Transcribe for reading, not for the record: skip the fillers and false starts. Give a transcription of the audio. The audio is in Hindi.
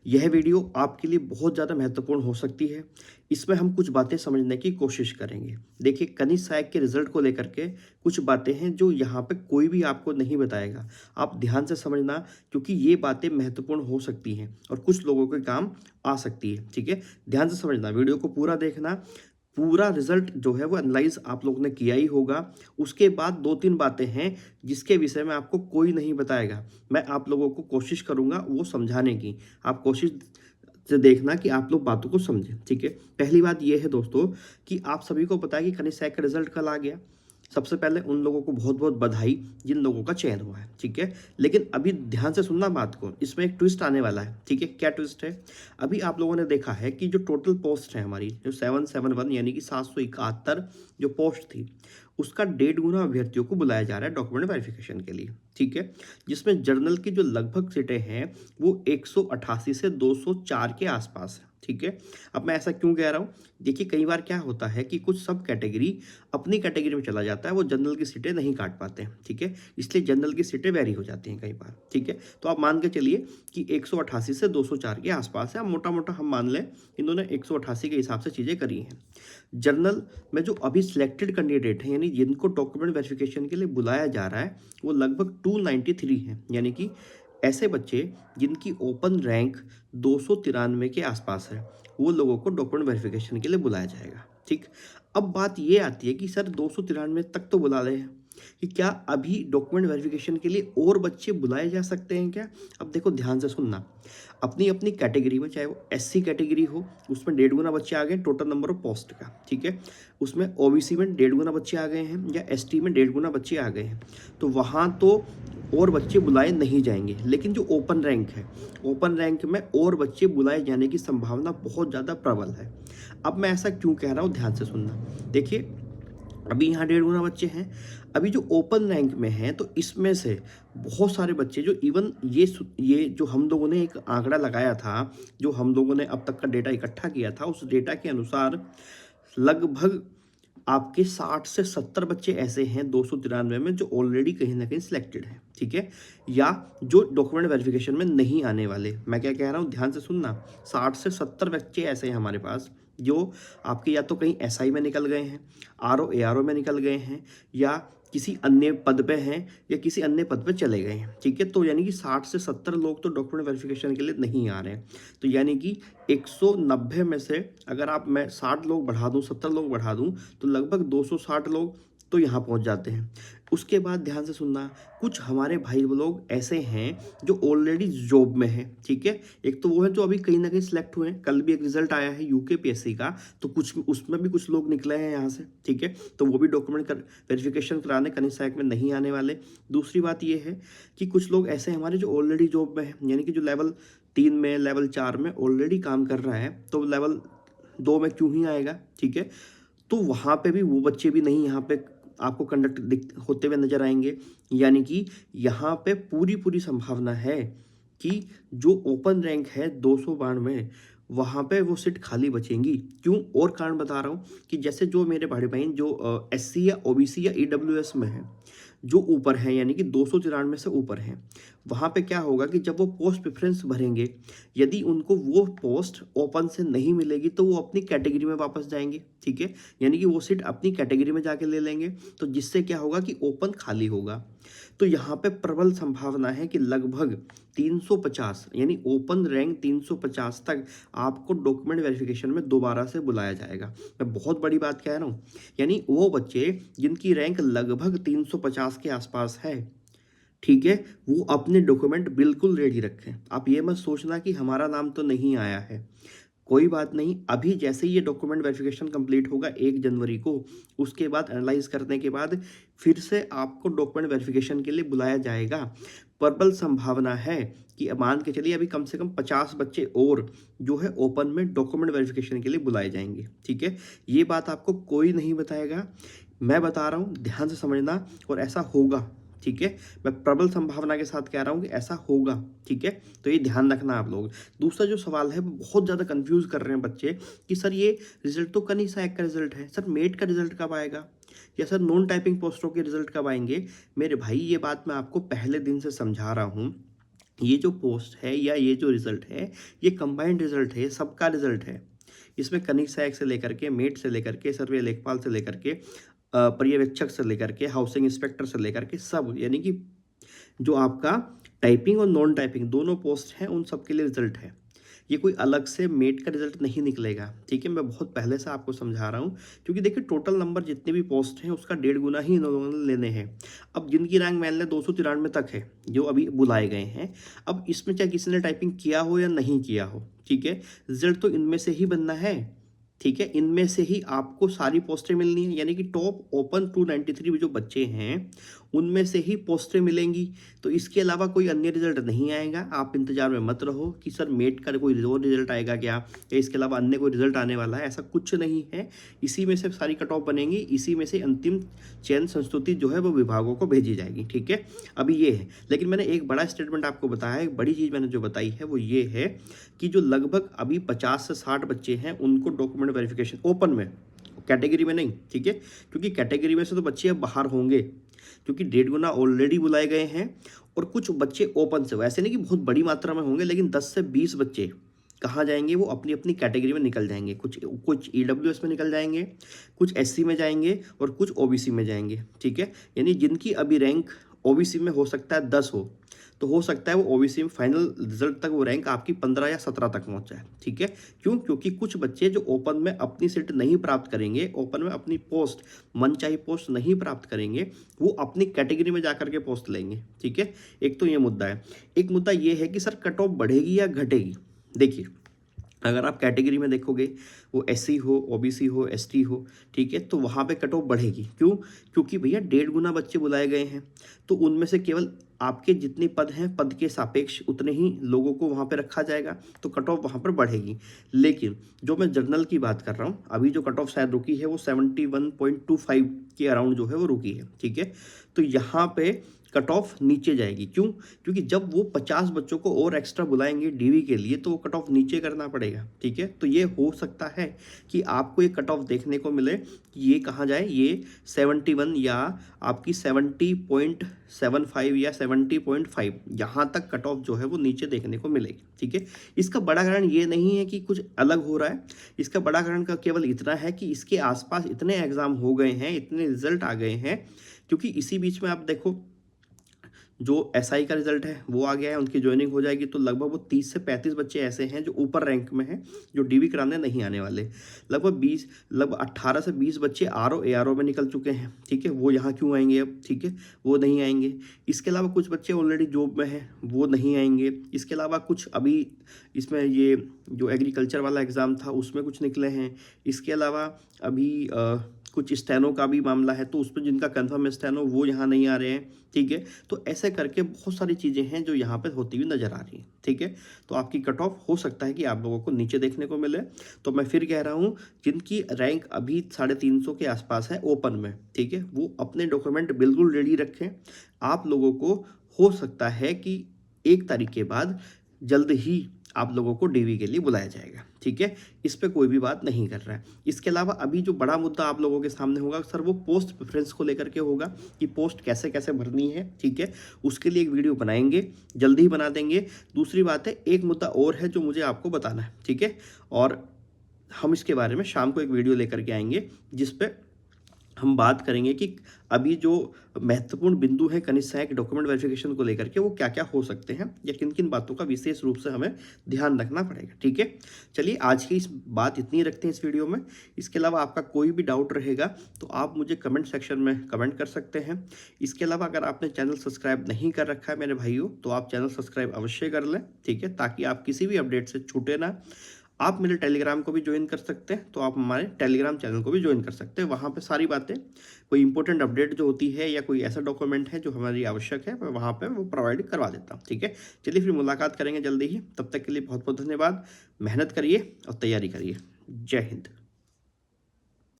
यह वीडियो आपके लिए बहुत ज़्यादा महत्वपूर्ण हो सकती है। इसमें हम कुछ बातें समझने की कोशिश करेंगे। देखिए, कनिष्ठ सहायक के रिजल्ट को लेकर के कुछ बातें हैं जो यहाँ पे कोई भी आपको नहीं बताएगा। आप ध्यान से समझना, क्योंकि ये बातें महत्वपूर्ण हो सकती हैं और कुछ लोगों के काम आ सकती है। ठीक है, ध्यान से समझना, वीडियो को पूरा देखना। पूरा रिजल्ट जो है वो एनालाइज आप लोगों ने किया ही होगा। उसके बाद दो तीन बातें हैं जिसके विषय में आपको कोई नहीं बताएगा। मैं आप लोगों को कोशिश करूंगा वो समझाने की। आप कोशिश से देखना कि आप लोग बातों को समझें। ठीक है, पहली बात यह है दोस्तों कि आप सभी को पता है कि कनिष्ठ सहायक का रिजल्ट कल आ गया। सबसे पहले उन लोगों को बहुत बहुत बधाई जिन लोगों का चयन हुआ है। ठीक है, लेकिन अभी ध्यान से सुनना बात को, इसमें एक ट्विस्ट आने वाला है। ठीक है, क्या ट्विस्ट है? अभी आप लोगों ने देखा है कि जो टोटल पोस्ट है हमारी, जो 771 यानी कि 771 जो पोस्ट थी, उसका 1.5 गुना अभ्यर्थियों को बुलाया जा रहा है डॉक्यूमेंट वेरिफिकेशन के लिए। ठीक है, जिसमें जर्नल की जो लगभग सीटें हैं वो 188 से 204 के आसपास है। ठीक है, अब मैं ऐसा क्यों कह रहा हूँ? देखिए, कई बार क्या होता है कि कुछ सब कैटेगरी अपनी कैटेगरी में चला जाता है, वो जनरल की सीटें नहीं काट पाते हैं। ठीक है, इसलिए जनरल की सीटें वेरी हो जाती हैं कई बार। ठीक है, तो आप मान के चलिए कि 188 से 204 के आसपास है। मोटा मोटा हम मान लें इन्होंने 188 के हिसाब से चीज़ें करी हैं। जनरल में जो अभी सिलेक्टेड कैंडिडेट हैं, यानी जिनको डॉक्यूमेंट वेरिफिकेशन के लिए बुलाया जा रहा है, वो लगभग 293 हैं। यानी कि ऐसे बच्चे जिनकी ओपन रैंक 293 के आसपास है, वो लोगों को डॉक्यूमेंट वेरिफिकेशन के लिए बुलाया जाएगा। ठीक, अब बात ये आती है कि सर 293 तक तो बुला रहे हैं, कि क्या अभी डॉक्यूमेंट वेरिफिकेशन के लिए और बच्चे बुलाए जा सकते हैं क्या? अब देखो, ध्यान से सुनना, अपनी अपनी कैटेगरी में, चाहे वो एससी कैटेगरी हो, उसमें 1.5 गुना बच्चे आ गए टोटल नंबर ऑफ पोस्ट का। ठीक है, उसमें ओबीसी में 1.5 गुना बच्चे आ गए हैं, या एसटी में 1.5 गुना बच्चे आ गए हैं, तो वहाँ तो और बच्चे बुलाए नहीं जाएंगे। लेकिन जो ओपन रैंक है, ओपन रैंक में और बच्चे बुलाए जाने की संभावना बहुत ज़्यादा प्रबल है। अब मैं ऐसा क्यों कह रहा हूँ, ध्यान से सुनना। देखिए, अभी यहाँ 1.5 गुना बच्चे हैं। अभी जो ओपन रैंक में हैं, तो इसमें से बहुत सारे बच्चे जो इवन ये जो हम लोगों ने एक आंकड़ा लगाया था, जो हम लोगों ने अब तक का डेटा इकट्ठा किया था, उस डेटा के अनुसार लगभग आपके 60 से 70 बच्चे ऐसे हैं 293 में जो ऑलरेडी कहीं ना कहीं सिलेक्टेड हैं। ठीक है, या जो डॉक्यूमेंट वेरिफिकेशन में नहीं आने वाले। मैं क्या कह रहा हूँ, ध्यान से सुनना, 60 से 70 बच्चे ऐसे हैं हमारे पास जो आपके या तो कहीं एसआई में निकल गए हैं, आरओ एआरओ में निकल गए हैं, या किसी अन्य पद पे हैं, या किसी अन्य पद पे चले गए हैं। ठीक है, तो यानी कि 60 से 70 लोग तो डॉक्यूमेंट वेरिफिकेशन के लिए नहीं आ रहे हैं। तो यानी कि 190 में से अगर आप मैं 60 लोग बढ़ा दूं, 70 लोग बढ़ा दूं, तो लगभग 260 लोग तो यहाँ पहुँच जाते हैं। उसके बाद ध्यान से सुनना, कुछ हमारे भाई लोग ऐसे हैं जो ऑलरेडी जॉब में हैं। ठीक है, एक तो वो है जो अभी कहीं ना कहीं सिलेक्ट हुए हैं। कल भी एक रिजल्ट आया है यूकेपीएससी का, तो कुछ उसमें भी कुछ लोग निकले हैं यहाँ से। ठीक है, तो वो भी डॉक्यूमेंट वेरिफिकेशन कराने कनिष्ठ सहायक में नहीं आने वाले। दूसरी बात ये है कि कुछ लोग ऐसे हमारे जो ऑलरेडी जॉब में हैं, यानी कि जो लेवल 3 में, लेवल 4 में ऑलरेडी काम कर रहा है, तो लेवल 2 में क्यों ही आएगा? ठीक है, तो वहाँ पे भी वो बच्चे भी नहीं यहाँ पे आपको कंडक्ट होते हुए नजर आएंगे। यानी कि यहाँ पे पूरी पूरी संभावना है कि जो ओपन रैंक है 292, वहाँ पे वो सीट खाली बचेंगी। क्यों? और कारण बता रहा हूँ कि जैसे जो मेरे भाई बहन जो एससी या ओबीसी या ईडब्ल्यूएस में है, जो ऊपर हैं, यानी कि 293 से ऊपर हैं, वहाँ पे क्या होगा कि जब वो पोस्ट प्रेफरेंस भरेंगे, यदि उनको वो पोस्ट ओपन से नहीं मिलेगी तो वो अपनी कैटेगरी में वापस जाएंगे। ठीक है, यानी कि वो सीट अपनी कैटेगरी में जाके ले लेंगे, तो जिससे क्या होगा कि ओपन खाली होगा। तो यहाँ पे प्रबल संभावना है कि लगभग 350, यानी ओपन रैंक 350 तक आपको डॉक्यूमेंट वेरिफिकेशन में दोबारा से बुलाया जाएगा। मैं बहुत बड़ी बात कह रहा हूँ, यानी वो बच्चे जिनकी रैंक लगभग 350 के आसपास है, ठीक है, वो अपने डॉक्यूमेंट बिल्कुल रेडी रखें। आप ये मत सोचना कि हमारा नाम तो नहीं आया है। कोई बात नहीं, अभी जैसे ही ये डॉक्यूमेंट वेरिफिकेशन कंप्लीट होगा 1 जनवरी को, उसके बाद एनालाइज करने के बाद फिर से आपको डॉक्यूमेंट वेरिफिकेशन के लिए बुलाया जाएगा। प्रबल संभावना है कि मान के चलिए अभी कम से कम 50 बच्चे और जो है ओपन में डॉक्यूमेंट वेरिफिकेशन के लिए बुलाए जाएंगे। ठीक है, ये बात आपको कोई नहीं बताएगा, मैं बता रहा हूँ, ध्यान से समझना, और ऐसा होगा। ठीक है, मैं प्रबल संभावना के साथ कह रहा हूँ कि ऐसा होगा। ठीक है, तो ये ध्यान रखना आप लोग। दूसरा जो सवाल है, वो बहुत ज़्यादा कंफ्यूज कर रहे हैं बच्चे कि सर ये रिजल्ट तो कनिष्ठ सहायक का रिजल्ट है, सर मेट का रिजल्ट कब आएगा, या सर नॉन टाइपिंग पोस्टों के रिजल्ट कब आएंगे? मेरे भाई, ये बात मैं आपको पहले दिन से समझा रहा हूँ ये जो पोस्ट है या ये जो रिजल्ट है, ये कंबाइंड रिजल्ट है, ये सबका रिजल्ट है। इसमें कनिक सहायक से लेकर के, मेट से लेकर के, सर्वे लेखपाल से लेकर के, पर्यवेक्षक से लेकर के, हाउसिंग इंस्पेक्टर से लेकर के सब, यानी कि जो आपका टाइपिंग और नॉन टाइपिंग दोनों पोस्ट हैं, उन सब के लिए रिजल्ट है। ये कोई अलग से मेट का रिजल्ट नहीं निकलेगा, ठीक है। मैं बहुत पहले से आपको समझा रहा हूँ, क्योंकि देखिए टोटल नंबर जितने भी पोस्ट हैं उसका 1.5 गुना ही इन लोगों ने लेने हैं। अब जिनकी रैंक मान लें 293 तक है, जो अभी बुलाए गए हैं, अब इसमें चाहे किसी ने टाइपिंग किया हो या नहीं किया हो, ठीक है, रिजल्ट तो इनमें से ही बनना है, ठीक है। इनमें से ही आपको सारी पोस्टें मिलनी है, यानी कि टॉप ओपन 293 में जो बच्चे हैं उनमें से ही पोस्टें मिलेंगी। तो इसके अलावा कोई अन्य रिजल्ट नहीं आएगा। आप इंतजार में मत रहो कि सर मेट का कोई और रिजल्ट आएगा क्या, या इसके अलावा अन्य कोई रिजल्ट आने वाला है, ऐसा कुछ नहीं है। इसी में से सारी कट ऑफ बनेंगी, इसी में से अंतिम चयन संस्तुति जो है वो विभागों को भेजी जाएगी, ठीक है। अभी ये है, लेकिन मैंने एक बड़ा स्टेटमेंट आपको बताया है, एक बड़ी चीज़ मैंने जो बताई है वो ये है कि जो लगभग अभी 50 से 60 बच्चे हैं उनको डॉक्यूमेंट वेरिफिकेशन ओपन में, कैटेगरी में नहीं, ठीक है, क्योंकि कैटेगरी में से तो बच्चे अब बाहर होंगे, क्योंकि 1.5 गुना ऑलरेडी बुलाए गए हैं। और कुछ बच्चे ओपन से, वैसे नहीं कि बहुत बड़ी मात्रा में होंगे, लेकिन 10 से 20 बच्चे कहाँ जाएंगे, वो अपनी अपनी कैटेगरी में निकल जाएंगे। कुछ ईडब्ल्यूएस में निकल जाएंगे, कुछ एससी में जाएंगे और कुछ ओबीसी में जाएंगे, ठीक है। यानी जिनकी अभी रैंक ओबीसी में हो सकता है 10 हो, तो हो सकता है वो ओबीसी में फाइनल रिजल्ट तक वो रैंक आपकी 15 या 17 तक पहुंच जाए, ठीक है। क्यों? क्योंकि कुछ बच्चे जो ओपन में अपनी सीट नहीं प्राप्त करेंगे, ओपन में अपनी पोस्ट, मनचाही पोस्ट नहीं प्राप्त करेंगे, वो अपनी कैटेगरी में जाकर के पोस्ट लेंगे, ठीक है। एक तो ये मुद्दा है। एक मुद्दा ये है कि सर कट ऑफ बढ़ेगी या घटेगी। देखिए, अगर आप कैटेगरी में देखोगे, वो एससी हो, ओबीसी हो, एसटी हो, ठीक है, तो वहाँ पे कट ऑफ बढ़ेगी। क्यों? क्योंकि भैया 1.5 गुना बच्चे बुलाए गए हैं, तो उनमें से केवल आपके जितने पद हैं, पद के सापेक्ष उतने ही लोगों को वहाँ पे रखा जाएगा, तो कट ऑफ वहाँ पर बढ़ेगी। लेकिन जो मैं जनरल की बात कर रहा हूँ, अभी जो कट ऑफ शायद रुकी है वो 71.25 के अराउंड जो है वो रुकी है, ठीक है। तो यहाँ पे कट ऑफ नीचे जाएगी। क्यों? क्योंकि जब वो 50 बच्चों को और एक्स्ट्रा बुलाएंगे डीवी के लिए, तो वो कट ऑफ नीचे करना पड़ेगा, ठीक है। तो ये हो सकता है कि आपको ये कट ऑफ देखने को मिले कि ये कहाँ जाए, ये 71 या आपकी 70.75 या 70.5, यहाँ तक कट ऑफ जो है वो नीचे देखने को मिलेगी, ठीक है। इसका बड़ा कारण ये नहीं है कि कुछ अलग हो रहा है, इसका बड़ा कारण का केवल इतना है कि इसके आसपास इतने एग्जाम हो गए हैं, इतने रिजल्ट आ गए हैं, क्योंकि इसी बीच में आप देखो जो एसआई का रिजल्ट है वो आ गया है, उनकी ज्वाइनिंग हो जाएगी, तो लगभग वो 30 से 35 बच्चे ऐसे हैं जो ऊपर रैंक में हैं, जो डीवी कराने नहीं आने वाले। लगभग 18 से 20 बच्चे आरओ एआरओ में निकल चुके हैं, ठीक है, वो यहाँ क्यों आएंगे अब, ठीक है, वो नहीं आएंगे। इसके अलावा कुछ बच्चे ऑलरेडी जॉब में हैं, वो नहीं आएंगे। इसके अलावा कुछ अभी इसमें ये जो एग्रीकल्चर वाला एग्ज़ाम था उसमें कुछ निकले हैं। इसके अलावा अभी कुछ स्टेनो का भी मामला है, तो उसमें जिनका कंफर्म स्टेनो वो यहाँ नहीं आ रहे हैं, ठीक है। तो ऐसे करके बहुत सारी चीज़ें हैं जो यहाँ पे होती हुई नज़र आ रही हैं, ठीक है। तो आपकी कट ऑफ हो सकता है कि आप लोगों को नीचे देखने को मिले। तो मैं फिर कह रहा हूँ, जिनकी रैंक अभी 350 के आसपास है ओपन में, ठीक है, वो अपने डॉक्यूमेंट बिल्कुल रेडी रखें। आप लोगों को हो सकता है कि 1 तारीख के बाद जल्द ही आप लोगों को डीवी के लिए बुलाया जाएगा, ठीक है। इस पे कोई भी बात नहीं कर रहा है। इसके अलावा अभी जो बड़ा मुद्दा आप लोगों के सामने होगा सर, वो पोस्ट प्रेफरेंस को लेकर के होगा कि पोस्ट कैसे कैसे भरनी है, ठीक है। उसके लिए एक वीडियो बनाएंगे, जल्दी ही बना देंगे। दूसरी बात है, एक मुद्दा और है जो मुझे आपको बताना है, ठीक है, और हम इसके बारे में शाम को एक वीडियो लेकर के आएंगे जिसपे हम बात करेंगे कि अभी जो महत्वपूर्ण बिंदु हैं कनिष्ठ सहायक डॉक्यूमेंट वेरिफिकेशन को लेकर के, वो क्या क्या हो सकते हैं या किन किन बातों का विशेष रूप से हमें ध्यान रखना पड़ेगा, ठीक है। चलिए, आज की इस बात इतनी रखते हैं इस वीडियो में। इसके अलावा आपका कोई भी डाउट रहेगा तो आप मुझे कमेंट सेक्शन में कमेंट कर सकते हैं। इसके अलावा अगर आपने चैनल सब्सक्राइब नहीं कर रखा है मेरे भाइयों, तो आप चैनल सब्सक्राइब अवश्य कर लें, ठीक है, ताकि आप किसी भी अपडेट से छूटे ना। आप मेरे टेलीग्राम को भी ज्वाइन कर सकते हैं, तो आप हमारे टेलीग्राम चैनल को भी ज्वाइन कर सकते हैं। वहाँ पे सारी बातें, कोई इंपॉर्टेंट अपडेट जो होती है या कोई ऐसा डॉक्यूमेंट है जो हमारी आवश्यक है, मैं वहाँ पे वो प्रोवाइड करवा देता हूँ, ठीक है। चलिए, फिर मुलाकात करेंगे जल्दी ही। तब तक के लिए बहुत बहुत धन्यवाद। मेहनत करिए और तैयारी करिए। जय हिंद।